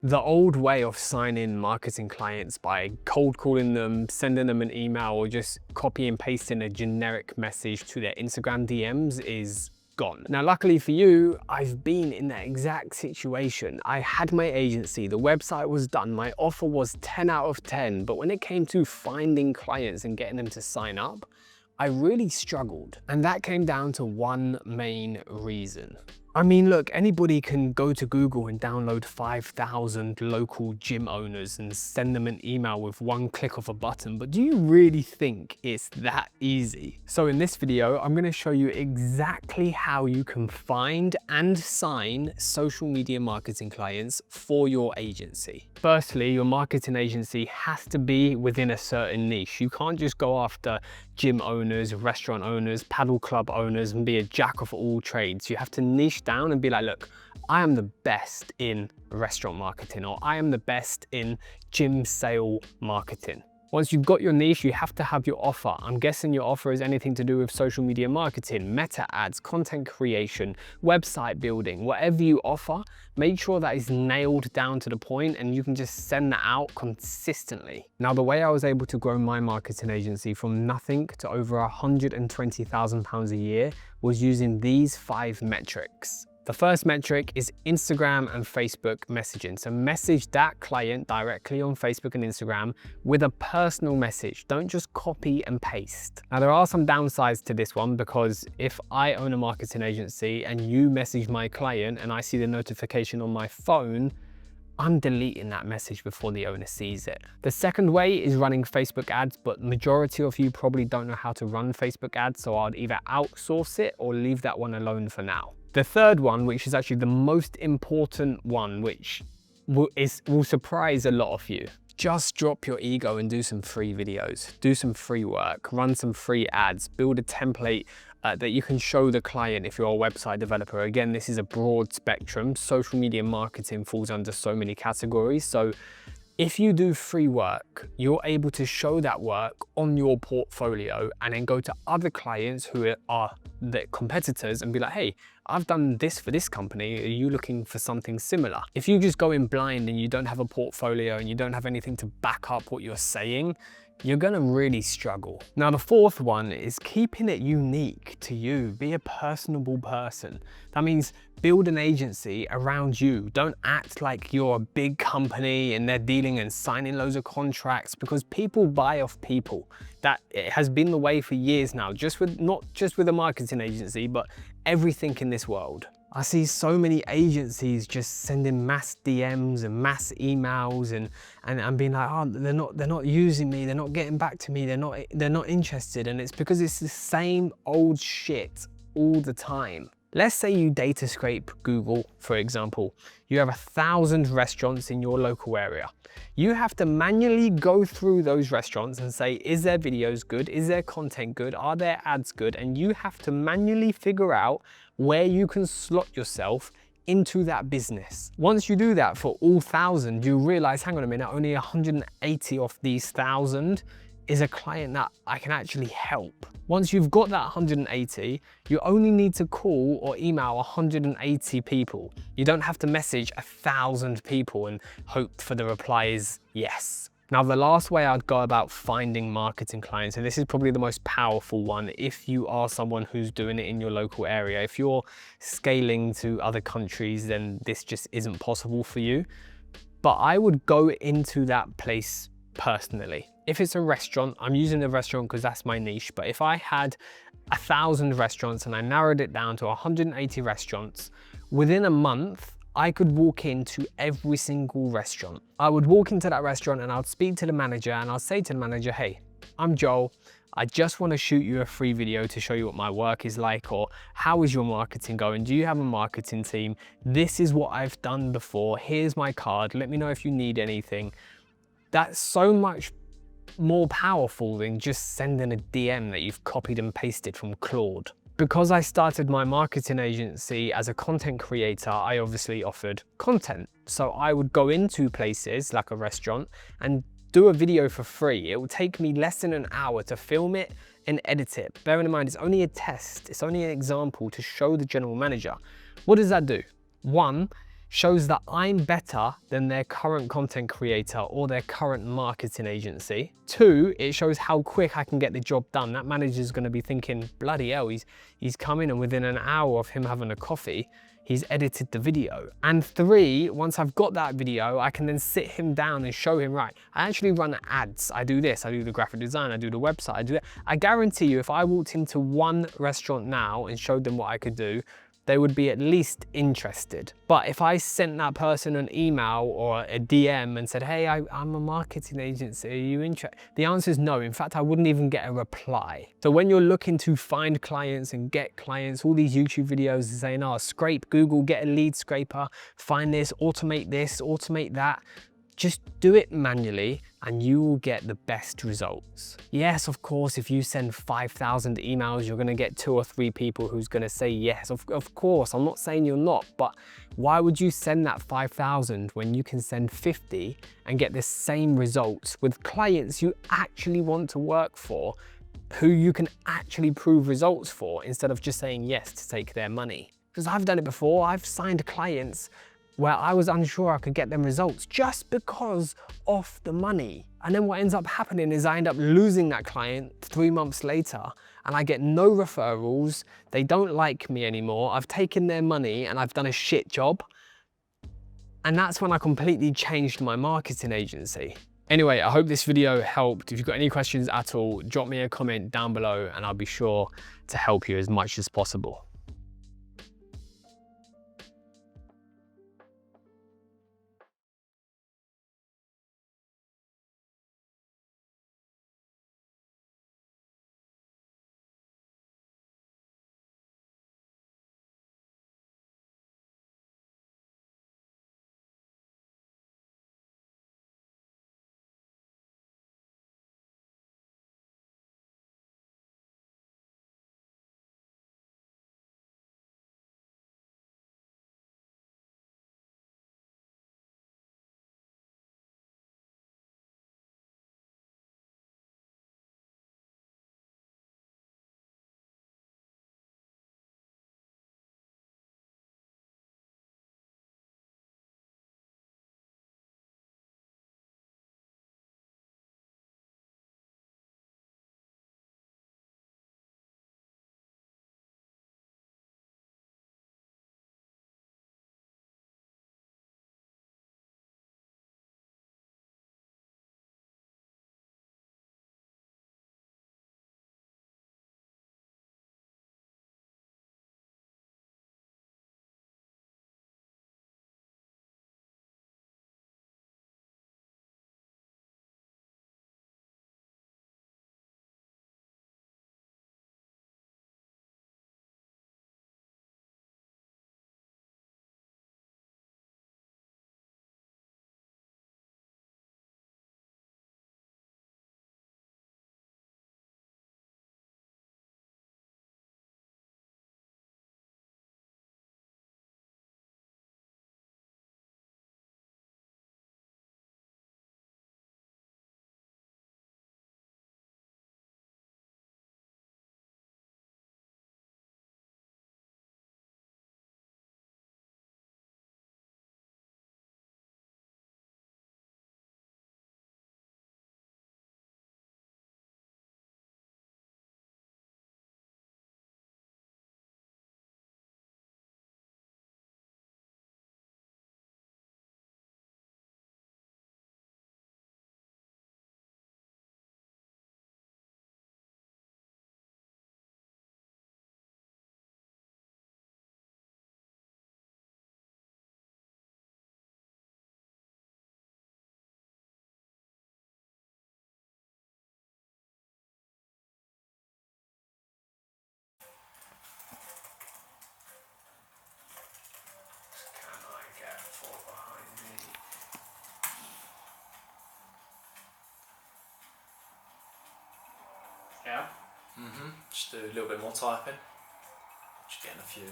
The old way of signing marketing clients by cold calling them, sending them an email, or just copy and pasting a generic message to their Instagram DMs is gone. Now, luckily for you, I've been in that exact situation. I had my agency, the website was done, my offer was 10 out of 10, but when it came to finding clients and getting them to sign up, I really struggled. And that came down to one main reason. I mean, look, anybody can go to Google and download 5,000 local gym owners and send them an email with one click of a button, but do you really think it's that easy? So in this video, I'm going to show you exactly how you can find and sign social media marketing clients for your agency. Firstly, your marketing agency has to be within a certain niche. You can't just go after gym owners, restaurant owners, paddle club owners and be a jack of all trades. You have to niche down and be like, look, I am the best in restaurant marketing, or I am the best in gym sale marketing. Once you've got your niche, you have to have your offer. I'm guessing your offer is anything to do with social media marketing, meta ads, content creation, website building, whatever you offer, make sure that is nailed down to the point and you can just send that out consistently. Now, the way I was able to grow my marketing agency from nothing to over £120,000 a year was using these 5 metrics. The first metric is Instagram and Facebook messaging. So message that client directly on Facebook and Instagram with a personal message. Don't just copy and paste. Now, there are some downsides to this one, because if I own a marketing agency and you message my client and I see the notification on my phone, I'm deleting that message before the owner sees it. The second way is running Facebook ads, but majority of you probably don't know how to run Facebook ads, so I'd either outsource it or leave that one alone for now. The third one, which is actually the most important one, which will surprise a lot of you. Just drop your ego and do some free videos, do some free work, run some free ads, build a template that you can show the client if you're a website developer. Again, this is a broad spectrum. Social media marketing falls under so many categories. So if you do free work, you're able to show that work on your portfolio and then go to other clients who are the competitors and be like, hey, I've done this for this company. Are you looking for something similar? If you just go in blind and you don't have a portfolio and you don't have anything to back up what you're saying, you're gonna really struggle. Now, the fourth one is keeping it unique to you. Be a personable person. That means build an agency around you. Don't act like you're a big company and they're dealing and signing loads of contracts, because people buy off people. That it has been the way for years now, not just with a marketing agency, but everything in this world. I see so many agencies just sending mass DMs and mass emails and being like, oh, they're not using me, they're not getting back to me, they're not interested. And it's because it's the same old shit all the time. Let's say you data scrape Google, for example. You have 1,000 restaurants in your local area. You have to manually go through those restaurants and say, is their videos good? Is their content good? Are their ads good? And you have to manually figure out where you can slot yourself into that business. Once you do that for all 1,000, you realize, hang on a minute, only 180 of these 1,000 is a client that I can actually help. Once you've got that 180, you only need to call or email 180 people. You don't have to message 1,000 people and hope for the reply is yes. Now, the last way I'd go about finding marketing clients, and this is probably the most powerful one if you are someone who's doing it in your local area. If you're scaling to other countries, then this just isn't possible for you. But I would go into that place personally. If it's a restaurant, I'm using a restaurant because that's my niche, but if I had 1,000 restaurants and I narrowed it down to 180 restaurants, within a month, I could walk into every single restaurant. I would walk into that restaurant and I'd speak to the manager and I'll say to the manager, hey, I'm Joel. I just want to shoot you a free video to show you what my work is like, or how is your marketing going? Do you have a marketing team? This is what I've done before. Here's my card. Let me know if you need anything. That's so much more powerful than just sending a DM that you've copied and pasted from Claude. Because I started my marketing agency as a content creator, I obviously offered content. So I would go into places like a restaurant and do a video for free. It will take me less than an hour to film it and edit it. Bearing in mind, it's only a test. It's only an example to show the general manager. What does that do? One, shows that I'm better than their current content creator or their current marketing agency. 2, it shows how quick I can get the job done. That manager's gonna be thinking, bloody hell, he's come in and within an hour of him having a coffee, he's edited the video. And 3, once I've got that video, I can then sit him down and show him, right, I actually run ads, I do this, I do the graphic design, I do the website, I do that. I guarantee you, if I walked into one restaurant now and showed them what I could do, they would be at least interested. But if I sent that person an email or a DM and said, hey, I'm a marketing agency, are you interested? The answer is no. In fact, I wouldn't even get a reply. So when you're looking to find clients and get clients, all these YouTube videos are saying, oh, scrape Google, get a lead scraper, find this, automate that. Just do it manually and you will get the best results. Yes, of course, if you send 5,000 emails, you're gonna get 2 or 3 people who's gonna say yes. Of course, I'm not saying you're not, but why would you send that 5,000 when you can send 50 and get the same results with clients you actually want to work for, who you can actually prove results for, instead of just saying yes to take their money? Because I've done it before. I've signed clients where I was unsure I could get them results just because of the money. And then what ends up happening is I end up losing that client 3 months later and I get no referrals, they don't like me anymore, I've taken their money and I've done a shit job. And that's when I completely changed my marketing agency. Anyway, I hope this video helped. If you've got any questions at all, drop me a comment down below and I'll be sure to help you as much as possible. Yeah? Just do a little bit more typing. Just getting a few